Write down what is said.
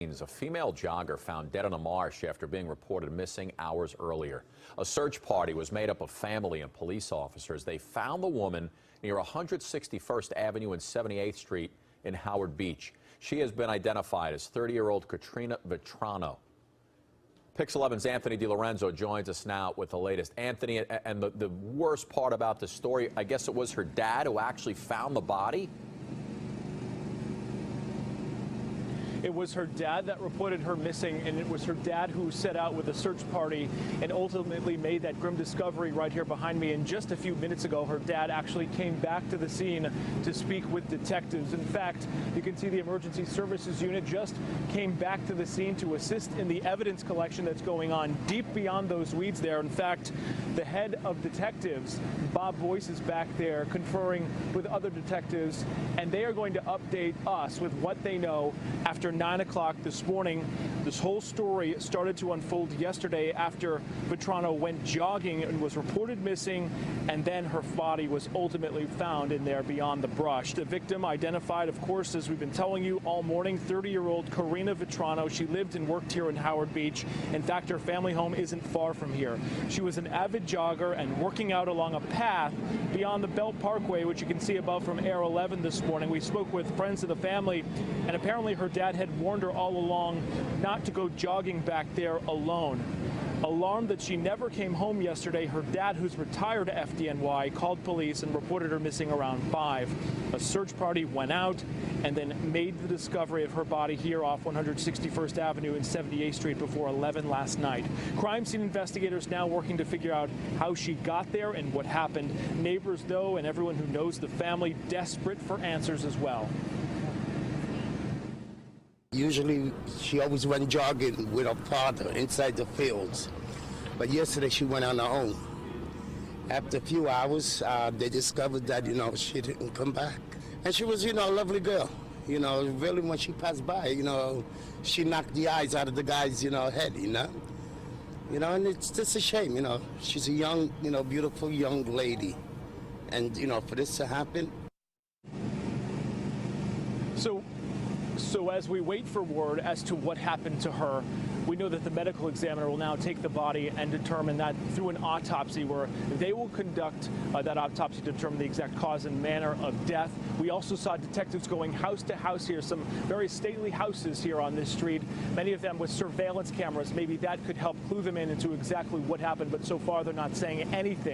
A female jogger found dead in a marsh after being reported missing hours earlier. A search party was made up of family and police officers. They found the woman near 161st Avenue and 78th Street in Howard Beach. She has been identified as 30-year-old Karina Vetrano. Pix 11's Anthony DiLorenzo joins us now with the latest. Anthony, and the worst part about the story, I guess it was her dad who actually found the body? It was her dad that reported her missing, and it was her dad who set out with a search party and ultimately made that grim discovery right here behind me. And just a few minutes ago, her dad actually came back to the scene to speak with detectives. In fact, you can see the emergency services unit just came back to the scene to assist in the evidence collection that's going on deep beyond those weeds there. In fact, the head of detectives, Bob Boyce, is back there conferring with other detectives, and they are going to update us with what they know after 9 o'clock this morning. This whole story started to unfold yesterday after Vetrano went jogging and was reported missing, and then her body was ultimately found in there beyond the brush. The victim identified, of course, as we've been telling you all morning, 30-year-old Karina Vetrano. She lived and worked here in Howard Beach. In fact, her family home isn't far from here. She was an avid jogger and working out along a path beyond the Belt Parkway, which you can see above from Air 11 this morning. We spoke with friends of the family, and apparently her dad had warned her all along not to go jogging back there alone. Alarmed that she never came home yesterday, her dad, who's retired to FDNY, called police and reported her missing around 5. A search party went out and then made the discovery of her body here off 161st Avenue and 78th Street before 11 last night. Crime scene investigators now working to figure out how she got there and what happened. Neighbors, though, and everyone who knows the family, desperate for answers as well. Usually, she always went jogging with her father inside the fields. But yesterday, she went on her own. After a few hours, they discovered that, she didn't come back. And she was, a lovely girl. Really, when she passed by, she knocked the eyes out of the guy's, head, and it's just a shame, She's a young, beautiful young lady. And, for this to happen. So as we wait for word as to what happened to her, we know that the medical examiner will now take the body and determine that through an autopsy, where they will conduct that autopsy to determine the exact cause and manner of death. We also saw detectives going house to house here, some very stately houses here on this street, many of them with surveillance cameras. Maybe that could help clue them into exactly what happened, but so far they're not saying anything.